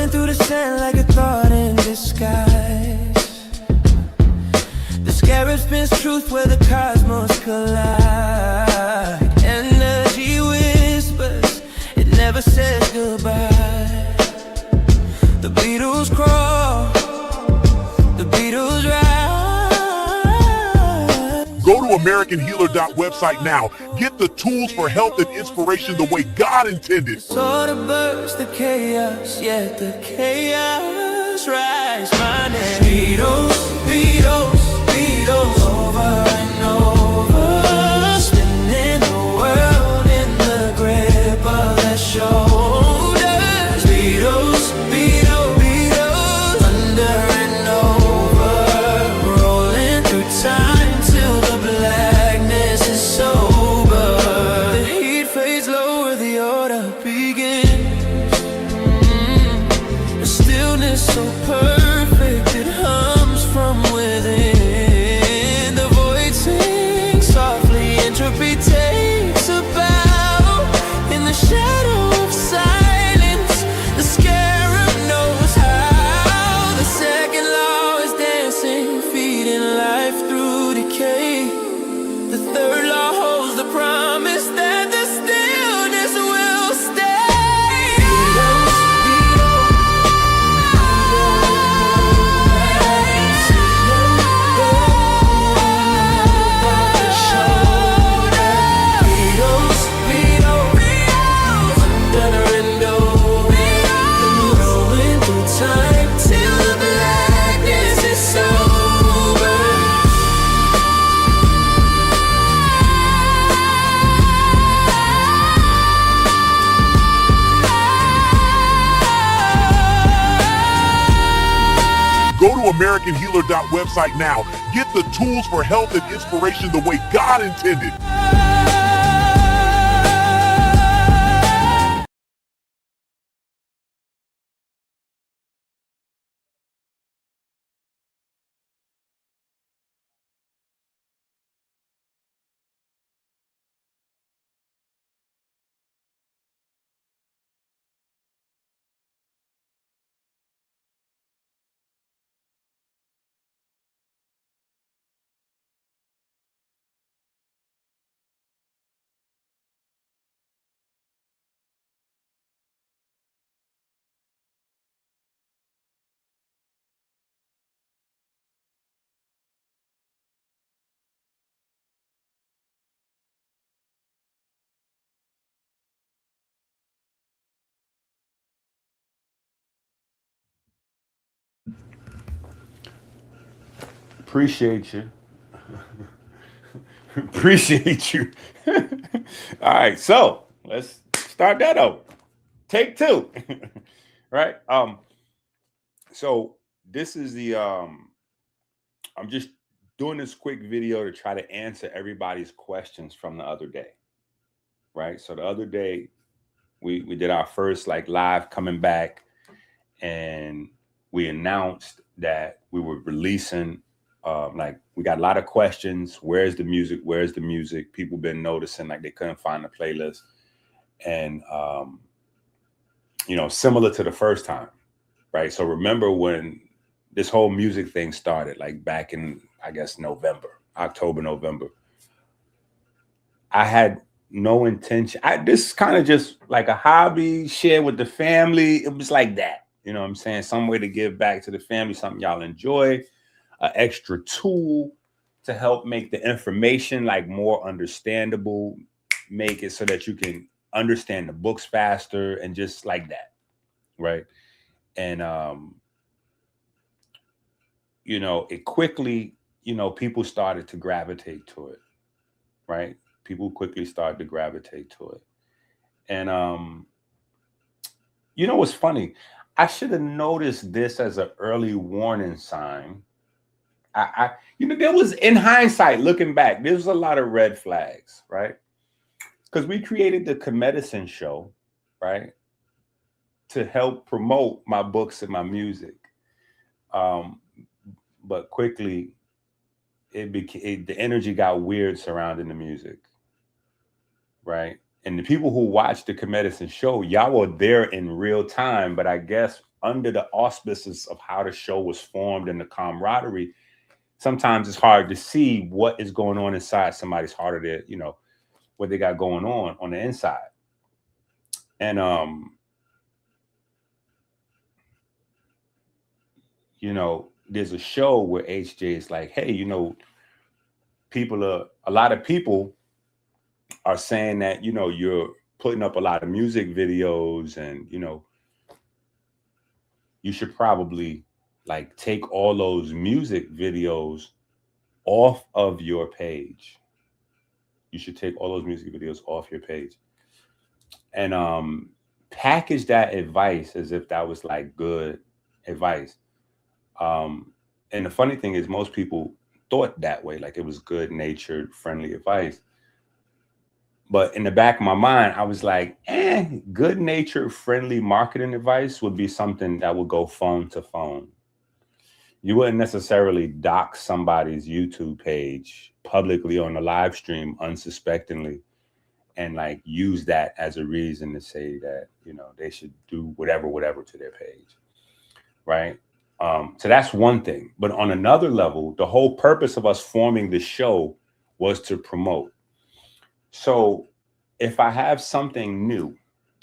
rolling through the sand like a thought in disguise. The scarab spins truth where the cosmos collide. Energy whispers, it never says goodbye. The Beatles crawl, the Beatles rise. Go to AmericanHealer.website now. Get the tools for health and inspiration the way God intended. Sort of burst the chaos, yet the chaos rise. My name Beatles, Beatles, Beatles. Over and over, spinning the world in the grip of their shoulders. Beatles, Beatles, Beatles. Under and over, rolling through time till the blackness is sober. The heat fades lower, the order begins. The stillness so perfect, it hums from within. The void sings softly, entropy takes a bow. In the shadow of silence, the scarab knows how. The second law is dancing, feeding life through decay. The third law holds the promise that the stillness will stay. Beatles, Beatles, Beatles, Beatles, Beatles, under and over, rolling through time till the blackness is sober. Go to AmericanHealer.website now. Get the tools for health and inspiration the way God intended. Appreciate you. Appreciate you. All right, so let's start that over. Take two. Right? So this is the I'm just doing this quick video to try to answer everybody's questions from the other day. Right? So the other day we did our first like live coming back, and we announced that we were releasing like we got a lot of questions. Where's the music? Where's the music? People been noticing like they couldn't find the playlist. And you know, similar to the first time, right? So remember when this whole music thing started, like back in, I guess, October, November, I had no intention. This is kind of just like a hobby, share with the family. It was like that, you know what I'm saying? Some way to give back to the family, something y'all enjoy, an extra tool to help make the information like more understandable, make it so that you can understand the books faster and just like that, right? And you know, it quickly, you know, people started to gravitate to it, right? People quickly started to gravitate to it. And you know what's funny? I should have noticed this as an early warning sign. You know, there was, in hindsight, looking back, there was a lot of red flags, right? Because we created the Medicine show, right, to help promote my books and my music. But quickly, the energy got weird surrounding the music, right? And the people who watched the Medicine show, y'all were there in real time, but I guess under the auspices of how the show was formed and the camaraderie, sometimes it's hard to see what is going on inside somebody's heart or their, what they got going on the inside. And there's a show where HJ is like, hey, a lot of people are saying that, you're putting up a lot of music videos and, you should probably like take all those music videos off of your page. You should take all those music videos off your page. And package that advice as if that was like good advice. And the funny thing is most people thought that way, like it was good natured, friendly advice. But in the back of my mind, I was like, good natured, friendly marketing advice would be something that would go phone to phone. You wouldn't necessarily dox somebody's YouTube page publicly on a live stream unsuspectingly and like use that as a reason to say that, they should do whatever to their page. Right. So that's one thing. But on another level, the whole purpose of us forming the show was to promote. So if I have something new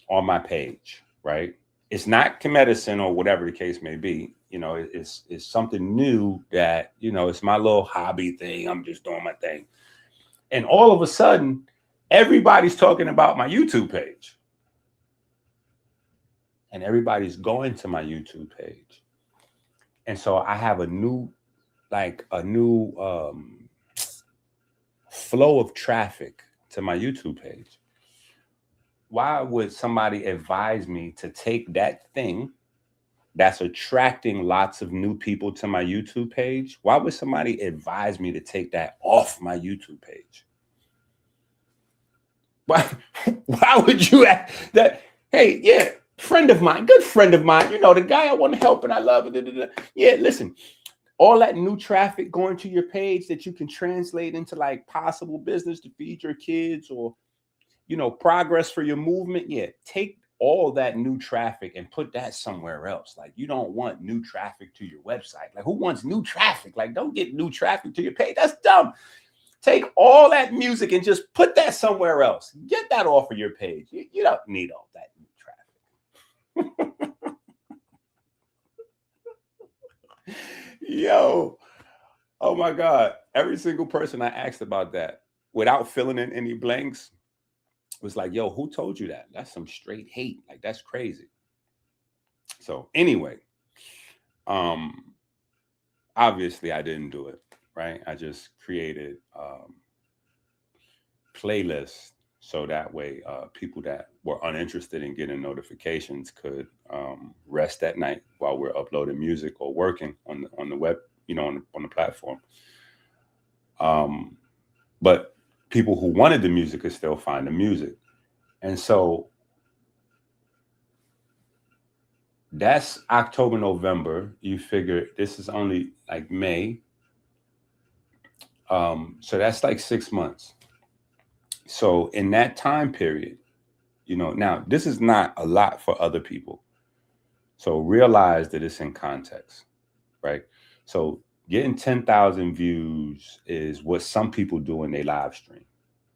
on my page, right, it's not medicine or whatever the case may be, it's something new that, it's my little hobby thing. I'm just doing my thing. And all of a sudden, everybody's talking about my YouTube page. And everybody's going to my YouTube page. And so I have a new flow of traffic to my YouTube page. Why would somebody advise me to take that thing that's attracting lots of new people to my YouTube page? Why would somebody advise me to take that off my YouTube page? Why would you ask that? Hey, yeah, friend of mine, good friend of mine, the guy I want to help and I love it. Yeah, listen. All that new traffic going to your page that you can translate into like possible business to feed your kids or, progress for your movement. Yeah. Take all that new traffic and put that somewhere else. Like you don't want new traffic to your website. Like who wants new traffic? Like don't get new traffic to your page. That's dumb. Take all that music and just put that somewhere else. Get that off of your page. You don't need all that new traffic. Yo, oh my God. Every single person I asked about that without filling in any blanks was like, yo, who told you that? That's some straight hate. Like, that's crazy. So anyway, obviously I didn't do it, right? I just created playlists so that way people that were uninterested in getting notifications could rest at night while we're uploading music or working on the web, on the platform. But people who wanted the music could still find the music. And so that's October, November. You figure this is only like May. So that's like 6 months. So in that time period, now this is not a lot for other people. So realize that it's in context, right? So getting 10,000 views is what some people do in their live stream.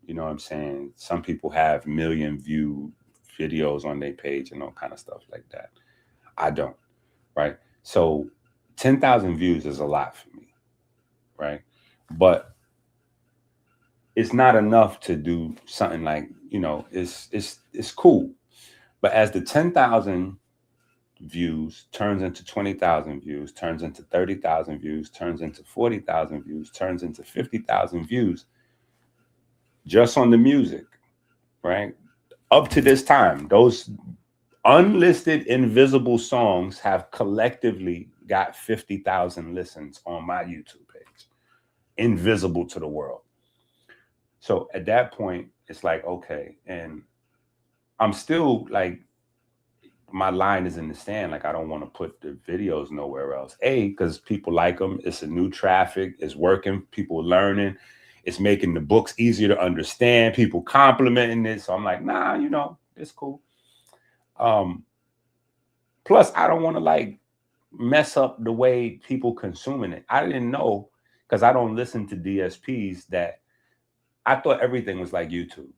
You know what I'm saying? Some people have million view videos on their page and all kind of stuff like that. I don't, right? So 10,000 views is a lot for me, right? But it's not enough to do something like, it's cool. But as the 10,000 views turns into 20,000 views, turns into 30,000 views, turns into 40,000 views, turns into 50,000 views, just on the music, right? Up to this time, those unlisted invisible songs have collectively got 50,000 listens on my YouTube page, invisible to the world. So at that point, it's like, okay. And I'm still like, my line is in the sand. Like, I don't want to put the videos nowhere else. Because people like them. It's a new traffic. It's working. People learning. It's making the books easier to understand. People complimenting it. So I'm like, nah, it's cool. Plus, I don't want to like mess up the way people consuming it. I didn't know because I don't listen to DSPs that I thought everything was like YouTube.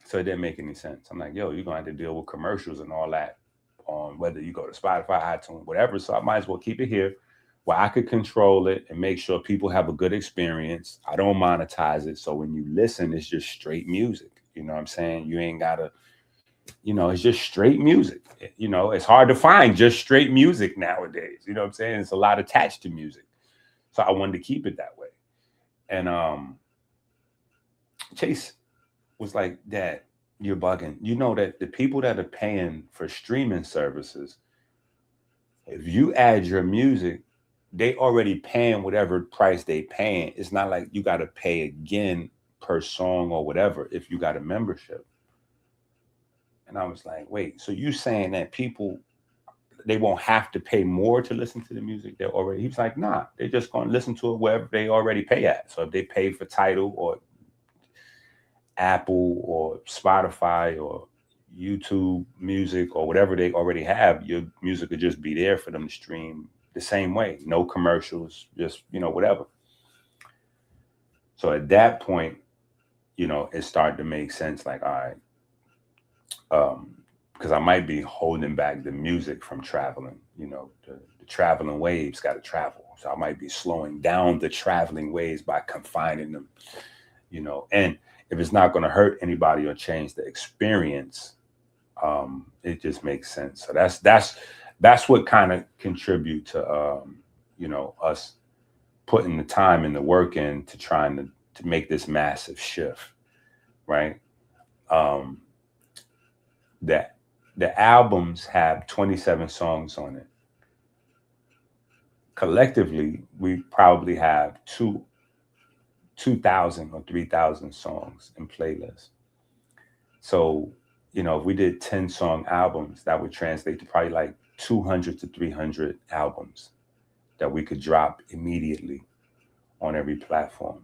So it didn't make any sense. I'm like, yo, you're gonna have to deal with commercials and all that on whether you go to Spotify, iTunes, whatever. So I might as well keep it here where I could control it and make sure people have a good experience. I don't monetize it. So when you listen, it's just straight music. You know what I'm saying? You ain't gotta, it's just straight music. It's hard to find just straight music nowadays. You know what I'm saying? It's a lot attached to music. So I wanted to keep it that way. And Chase was like, Dad, you're bugging. You know that the people that are paying for streaming services, if you add your music, they already paying whatever price they paying. It's not like you got to pay again per song or whatever if you got a membership. And I was like, wait, so you saying that people, they won't have to pay more to listen to the music? They're already, he was like, nah, they're just going to listen to it wherever they already pay at. So if they pay for Tidal or Apple or Spotify or YouTube music or whatever they already have, your music could just be there for them to stream the same way. No commercials, just, whatever. So at that point, it started to make sense. Like, all right, because I might be holding back the music from traveling. The traveling waves got to travel. So I might be slowing down the traveling waves by confining them, and if it's not going to hurt anybody or change the experience, it just makes sense. So that's what kind of contribute to, us putting the time and the work in to trying to make this massive shift, right? That the albums have 27 songs on it. Collectively, we probably have 2,000 or 3,000 songs in playlists. So, if we did 10 song albums, that would translate to probably like 200 to 300 albums that we could drop immediately on every platform,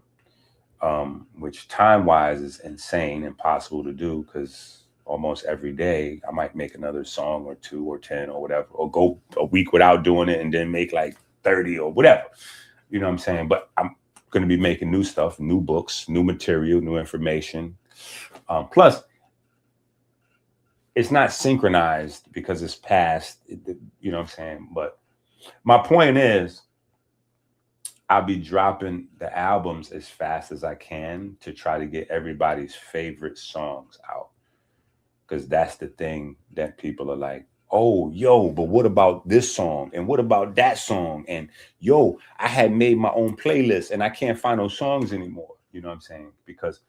which time-wise is insane, impossible to do, because almost every day I might make another song or 2 or 10 or whatever, or go a week without doing it and then make like 30 or whatever. You know what I'm saying? But I'm going to be making new stuff, new books, new material, new information. Plus, it's not synchronized because it's past, you know what I'm saying? But my point is, I'll be dropping the albums as fast as I can to try to get everybody's favorite songs out. Because that's the thing that people are like, oh, yo, but what about this song? And what about that song? And yo, I had made my own playlist and I can't find those songs anymore. You know what I'm saying? Because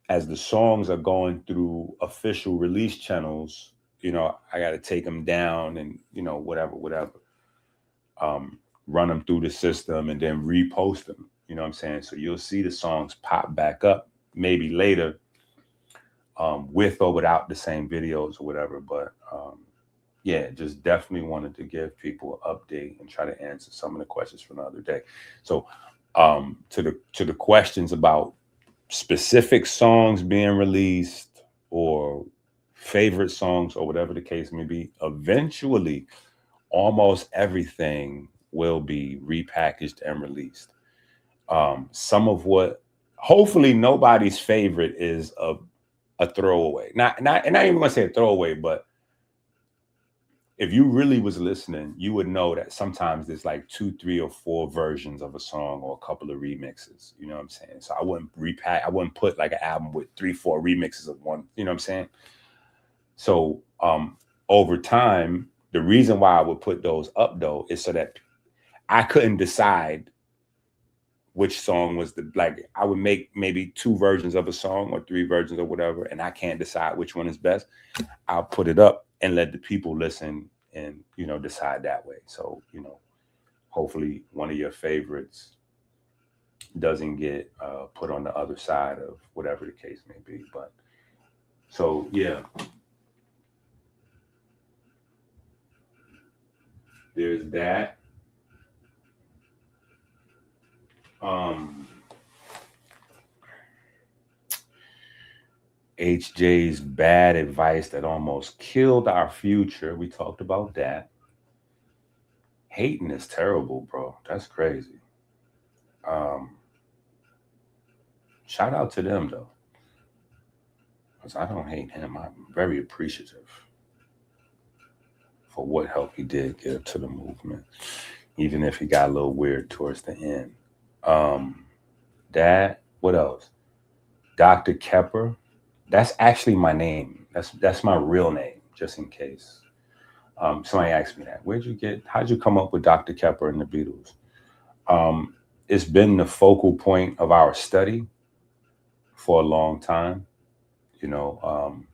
as the songs are going through official release channels, I got to take them down and, whatever, run them through the system and then repost them. You know what I'm saying? So you'll see the songs pop back up maybe later, with or without the same videos or whatever. But yeah, just definitely wanted to give people an update and try to answer some of the questions from the other day. So to the questions about specific songs being released or favorite songs or whatever the case may be, eventually almost everything will be repackaged and released. Some of what hopefully nobody's favorite is a throwaway. Not even gonna say a throwaway, but if you really was listening, you would know that sometimes there's like 2, 3, or 4 versions of a song or a couple of remixes. You know what I'm saying? So I wouldn't put like an album with 3, 4 remixes of one. You know what I'm saying? So over time, the reason why I would put those up though is so that I couldn't decide which song was I would make maybe 2 versions of a song or 3 versions or whatever, and I can't decide which one is best. I'll put it up and let the people listen and, decide that way. So, hopefully one of your favorites doesn't get put on the other side of whatever the case may be. But so, yeah. There's that. HJ's bad advice that almost killed our future. We talked about that. Hating is terrible, bro. That's crazy. Um, Shout out to them though, because I don't hate him. I'm very appreciative for what help he did give to the movement, even if he got a little weird towards the end. Um, Dad, what else? Dr. Kheper. That's actually my name. That's my real name, just in case. Somebody asked me that. How'd you come up with Dr. Kheper and the Beatles? Um, it's been the focal point of our study for a long time. You know,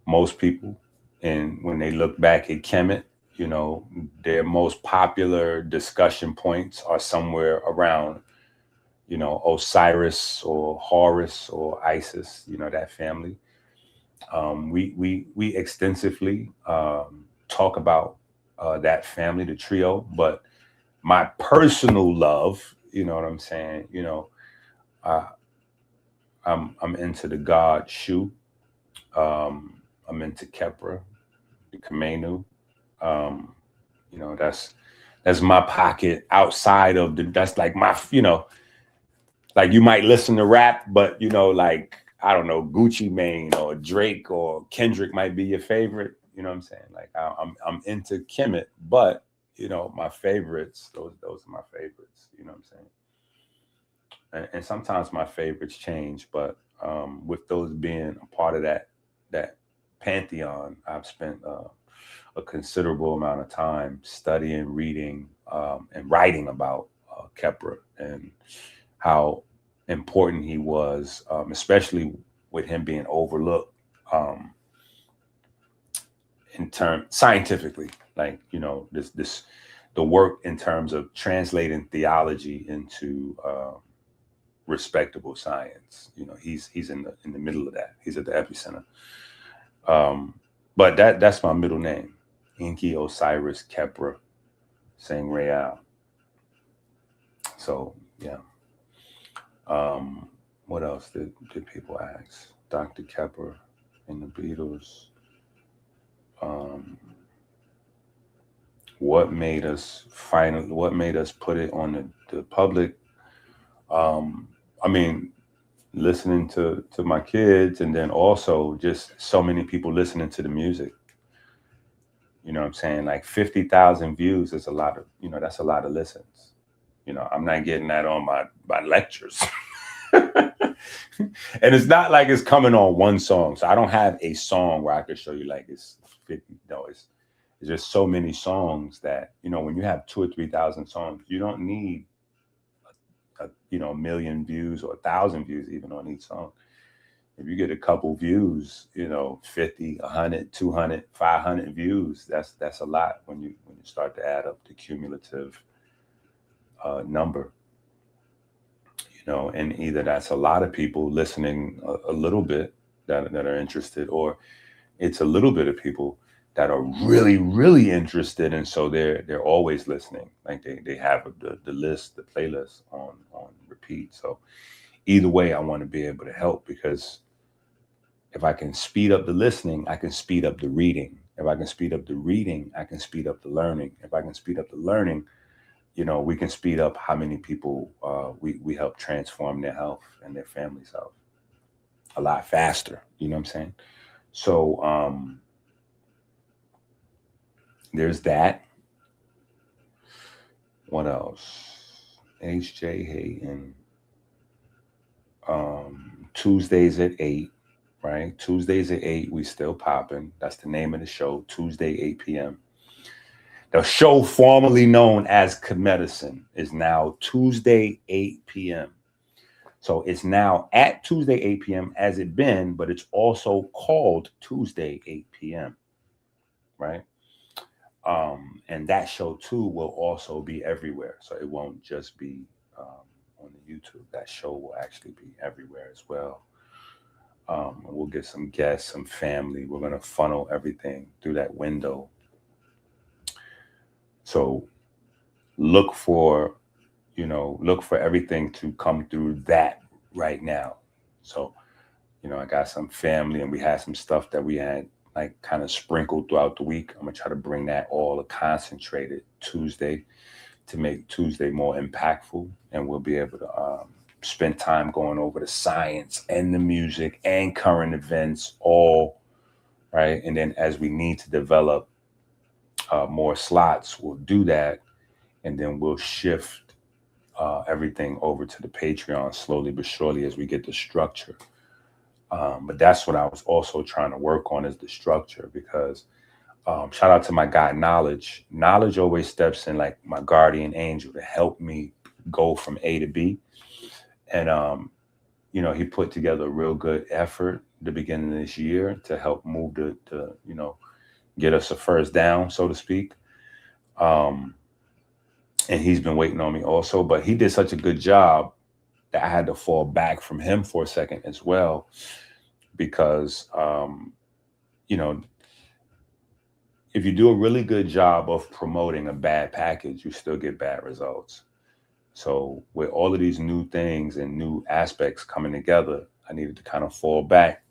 most people, and when they look back at Kemet, you know, their most popular discussion points are somewhere around, you know, Osiris or Horus or Isis, you know, that family. We extensively talk about that family, the trio, but my personal love, you know what I'm saying? You know, uh, I'm into the god Shu. Um, I'm into Kepra, the Kamenu. Um, you know, that's my pocket outside of the. That's like my, you know, like you might listen to rap, but you know, like I don't know, Gucci Mane or Drake or Kendrick might be your favorite. You know what I'm saying? Like I'm into Kemet, but you know, my favorites, those are my favorites. You know what I'm saying? And sometimes my favorites change, but with those being a part of that pantheon, I've spent a considerable amount of time studying, reading, and writing about Kepler and how important he was, especially with him being overlooked in term scientifically. Like you know, this the work in terms of translating theology into respectable science. You know, he's in the middle of that. He's at the epicenter. Um, but that's my middle name, Inky Osiris Kepra Sang Real. So yeah. What else did people ask? Dr. Kepper and the Beatles. Um, what made us put it on the public? Um, I mean, listening to my kids, and then also just so many people listening to the music. You know what I'm saying? Like 50,000 views is a lot of, you know, that's a lot of listens. You know, I'm not getting that on my lectures. And it's not like it's coming on one song. So I don't have a song where I could show you like it's 50. No, it's just so many songs that, you know, when you have 2 or 3,000 songs, you don't need you know, a million views or 1,000 views even on each song. If you get a couple views, you know, 50, 100, 200, 500 views, that's a lot when you start to add up the cumulative number. You know, and either that's a lot of people listening a little bit that are interested, or it's a little bit of people that are really really interested, and so they're always listening. Like they have the list, the playlist on repeat. So either way, I want to be able to help, because if I can speed up the listening, I can speed up the reading. If I can speed up the reading, I can speed up the learning. If I can speed up the learning, you know, we can speed up how many people we help transform their health and their family's health a lot faster. You know what I'm saying? So there's that. What else? HJ Hayden. Tuesdays at 8, right? Tuesdays at 8, we still popping. That's the name of the show, Tuesday, 8 p.m. The show formerly known as Medicine is now Tuesday, 8 p.m. So it's now at Tuesday, 8 p.m. as it been, but it's also called Tuesday, 8 p.m. Right? And that show too will also be everywhere. So it won't just be on the YouTube. That show will actually be everywhere as well. We'll get some guests, some family. We're going to funnel everything through that window. So look for, you know, look for everything to come through that right now. So You know, I got some family and we had some stuff that we had like kind of sprinkled throughout the week. I'm gonna try to bring that all concentrated Tuesday to make Tuesday more impactful, and we'll be able to spend time going over the science and the music and current events, all right. And then as we need to develop more slots, we'll do that, and then we'll shift everything over to the Patreon slowly but surely as we get the structure. But that's what I was also trying to work on, is the structure, because shout out to my guy Knowledge. Knowledge always steps in like my guardian angel to help me go from A to B. And you know, he put together a real good effort at the beginning of this year to help move to you know, get us a first down, so to speak. Um, and he's been waiting on me also, but he did such a good job that I had to fall back from him for a second as well, because you know, if you do a really good job of promoting a bad package, you still get bad results. So with all of these new things and new aspects coming together, I needed to kind of fall back,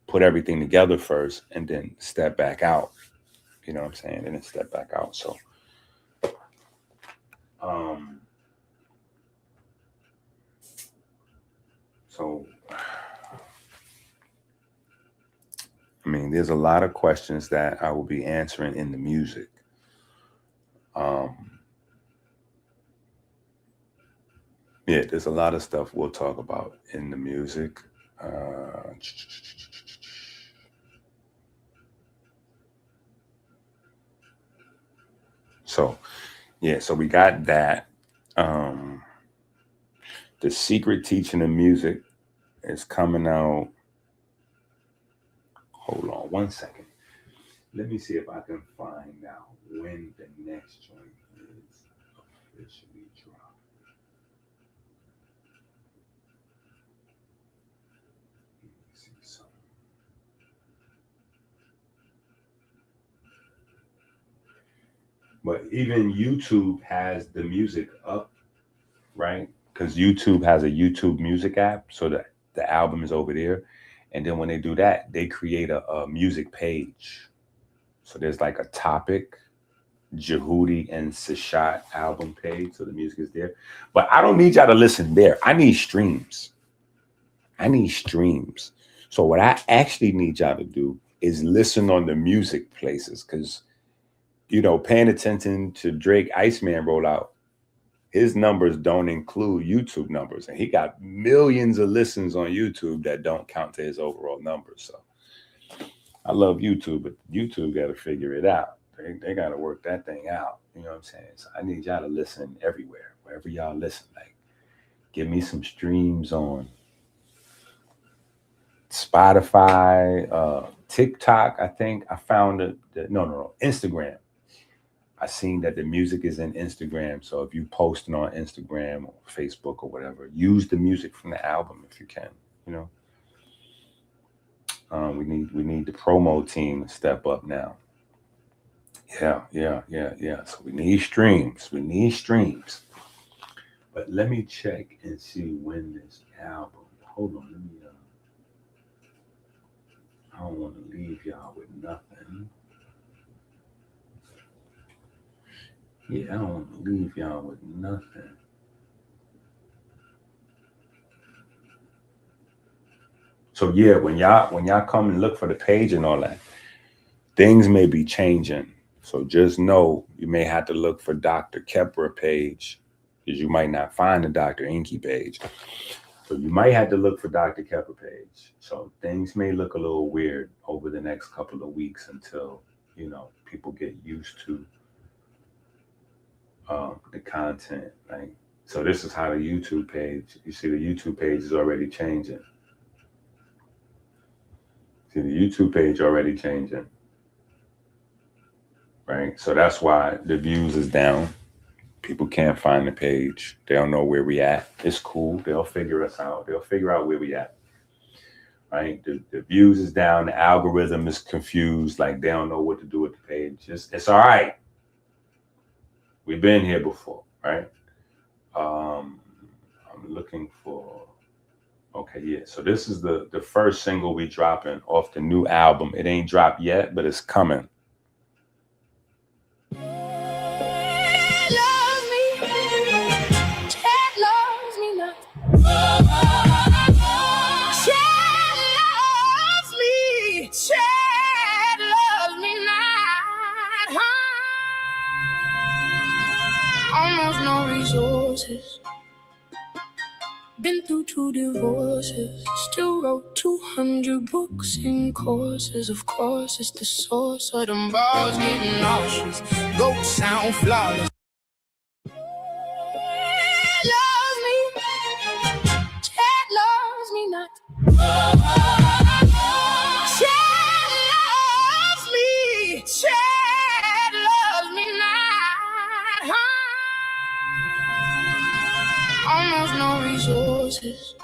put everything together first, and then step back out. You know what I'm saying? And then step back out. Um, so I mean, there's a lot of questions that I will be answering in the music. Um, yeah, there's a lot of stuff we'll talk about in the music. Uh, so yeah, so we got that. Um, the Secret Teaching of Music is coming out. Hold on one second. Let me see if I can find out when the next joint is officially dropped. Let me see something. But even YouTube has the music up, right? Because YouTube has a YouTube music app, so that the album is over there. And then when they do that, they create a music page. So there's like a topic, Jehudi and Sashat album page. So the music is there. But I don't need y'all to listen there. I need streams. I need streams. So what I actually need y'all to do is listen on the music places, because you know, paying attention to Drake Iceman rollout, his numbers don't include YouTube numbers, and he got millions of listens on YouTube that don't count to his overall numbers. So I love YouTube, but YouTube got to figure it out. They got to work that thing out. You know what I'm saying? So I need y'all to listen everywhere, wherever y'all listen. Like, give me some streams on Spotify, TikTok. I think I found it. No, Instagram. I seen that the music is in Instagram. So if you posting on Instagram or Facebook or whatever, use the music from the album if you can. You know, we need the promo team to step up now. Yeah. So we need streams. We need streams. But let me check and see when this album. Hold on, let me. I don't want to leave y'all with nothing. Yeah, I don't want to leave y'all with nothing. So yeah, when y'all come and look for the page and all that, things may be changing. So just know you may have to look for Dr. Kheper page, because you might not find the Dr. Inky page. So you might have to look for Dr. Kheper page. So things may look a little weird over the next couple of weeks until, you know, people get used to the content. Like, so this is how the YouTube page, you see the YouTube page is already changing. See the YouTube page already changing. Right? So that's why the views is down. People can't find the page. They don't know where we at. It's cool. They'll figure us out. They'll figure out where we at. Right? The views is down. The algorithm is confused. Like, they don't know what to do with the page. It's all right. We've been here before, right? I'm looking for. Okay, yeah. So this is the first single we dropping off the new album. It ain't dropped yet, but it's coming. Almost no resources. Been through 2 divorces. Still wrote 200 books and courses. Of course, it's the source of them balls getting nauseous. Goats sound flawless. Loves me. Chad loves me not. Chad loves me. Chad loves me not. Almost no resources.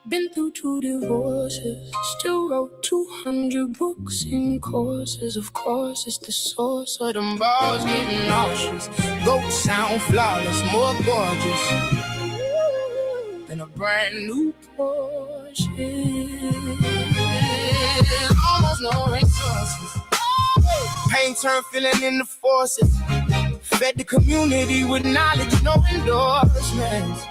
Been through 2 divorces. Still wrote 200 books and courses. Of course, it's the source of them balls getting nauseous. Goats sound flawless, more gorgeous than a brand new Porsche. Almost no resources. Pain turned feeling into forces. Fed the community with knowledge, no endorsements.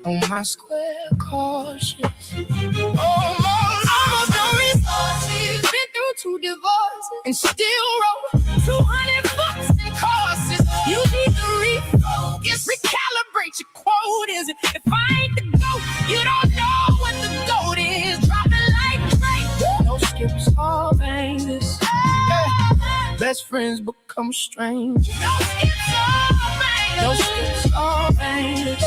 On my square cautious. Almost no resources. Been through 2 divorces and still wrote 200 books and courses. You need to refocus, recalibrate your quotas. If I ain't the GOAT, you don't know what the GOAT is. Drop it like Drake. No skips or bangers. Best friends become strangers. No skips or bangers. No skips or bangers.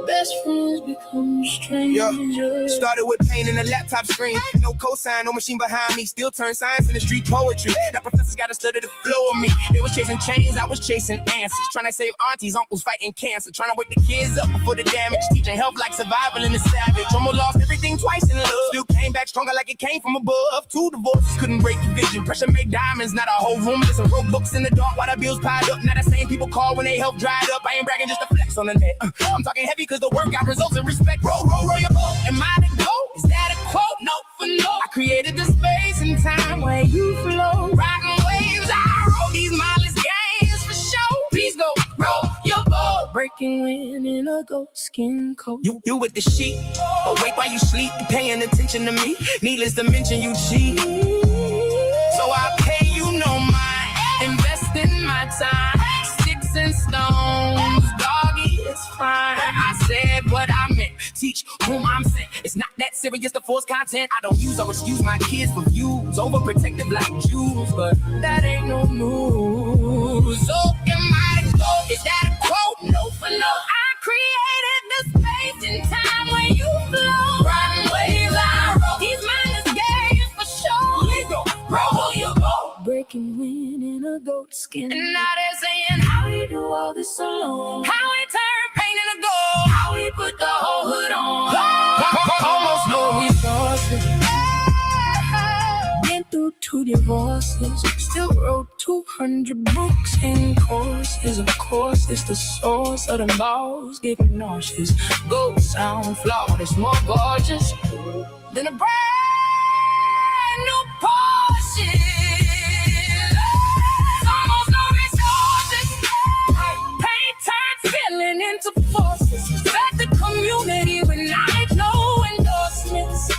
Best friends become strangers. Started with pain in the laptop screen. No cosign, no machine behind me. Still turn science into street poetry. That professors gotta study the flow of me. They was chasing chains, I was chasing answers. Trying to save aunties, uncles fighting cancer. Trying to wake the kids up before the damage. Teaching health like survival in the savage. Almost lost everything twice in love. Still came back stronger like it came from above. 2 divorces couldn't break the vision. Pressure made diamonds, not a whole room. Listen, wrote books in the dark while the bills piled up. Now the same people call when they help dried up. I ain't bragging, just a flex on the net. I'm talking heavy cause the work got results and respect. Roll your boat. Am I the GOAT? Is that a quote? No for no. I created the space and time where you flow. Riding waves, I wrote these mindless games for show. Please go roll your boat. Breaking wind in a goat skin coat. You with the sheep. Awake while you sleep. Paying attention to me. Needless to mention you cheat. So I pay you no mind. Invest in my time. Sticks and stones. Doggy, it's fine. I said what I meant. Teach whom I'm sent. It's not that serious to force content. I don't use or excuse my kids for views. Overprotective like Jews, but that ain't no news. So am I the GOAT? Is that a quote? No for no. I created the space and time where you flow. Riding waves, I wrote these mindless games for sure. Please go roll your boat. Breaking wind in a goat skin. And now they're saying, how we do all this alone? How we turn pain into gold? How we put the whole hood on? Almost no resources. Been through 2 divorces. Still wrote 200 books and courses. Of course, it's the source of the balls getting nauseous. Goats sound flawless, more gorgeous than a brand new Porsche. Into forces, back the community with knowledge, no endorsements.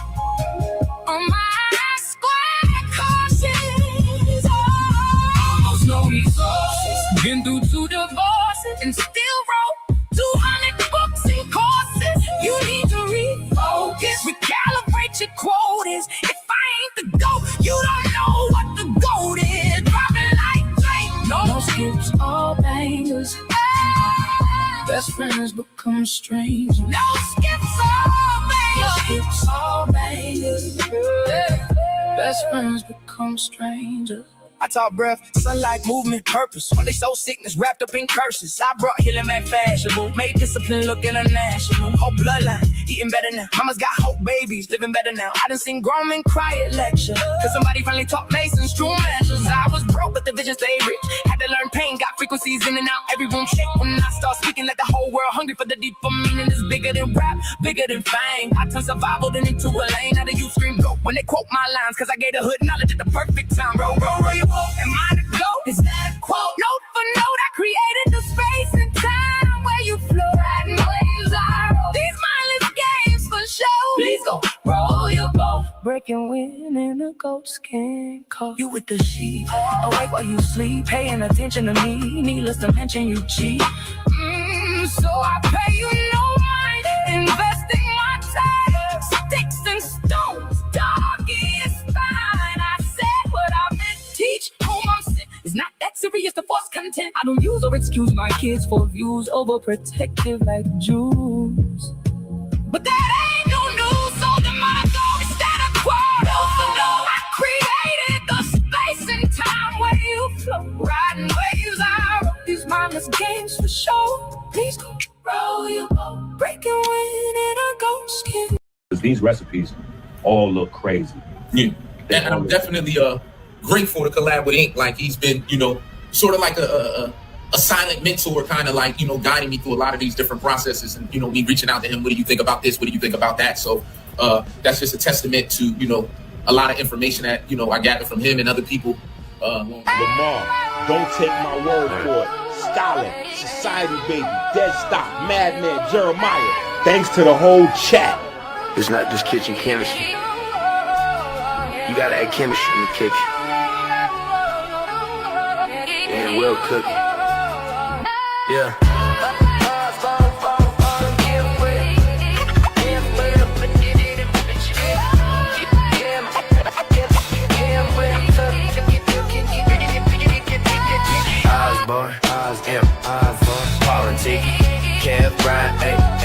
On my square cautious, almost no resources. Been through 2 divorces and still wrote 200 books and courses. You need to refocus, recalibrate your quotas. If I ain't the GOAT, you don't know what the GOAT is. Dropping like Drake, no skips or bangers. Best friends become strangers. No skips or bangers. No skips or bangers. Best friends become strangers. I talk breath, sunlight, movement, purpose. All they soul sickness wrapped up in curses. I brought healing back fashionable. Made discipline look international. Whole bloodline eating better now. Mama's got hope babies, living better now. I done seen grown men cry at lecture, cause somebody finally taught Masons true measures. I was broke, but the vision stayed rich. Had to learn pain, got frequencies in and out. Every room shake when I start speaking, like the whole world hungry for the deeper meaning. Is bigger than rap, bigger than fame. I turn survival then into a lane. Now the youth scream go when they quote my lines, cause I gave the hood knowledge at the perfect time. Roll your boat, am I the GOAT? Is that a quote? Note for note, I created the space and time where you flow and waves are. These mindless games for show. Please go roll your boat. Breaking wind in a goat skin coat. You with the sheep, awake while you sleep, paying attention to me. Needless to mention you cheat. So I pay you no mind, investing my time. Sticks and stones, dog is fine. I said what I meant. Teach whom I'm sent. It's not that serious to force content. I don't use or excuse my kids for views, overprotective like Jews. But that ain't no news, so the motto is that a quote. I created the space and time where you flow, riding waves. I wrote these mindless games for show. Please go roll your boat, breaking wind in a goat skin. These recipes all look crazy. Yeah, and I'm definitely grateful to collab with Ink. Like he's been, sort of like a silent mentor, kind of like, guiding me through a lot of these different processes, and me reaching out to him. What do you think about this? What do you think about that? So that's just a testament to a lot of information that I gathered from him and other people. Lamar, don't take my word for it. Stalin, Society Baby, Dead Stop, Madman, Jeremiah. Thanks to the whole chat. It's not just kitchen chemistry. You gotta add chemistry in the kitchen. And well cooked. Yeah. Osborne, Osborne, politic, Kev, Brian, ayy.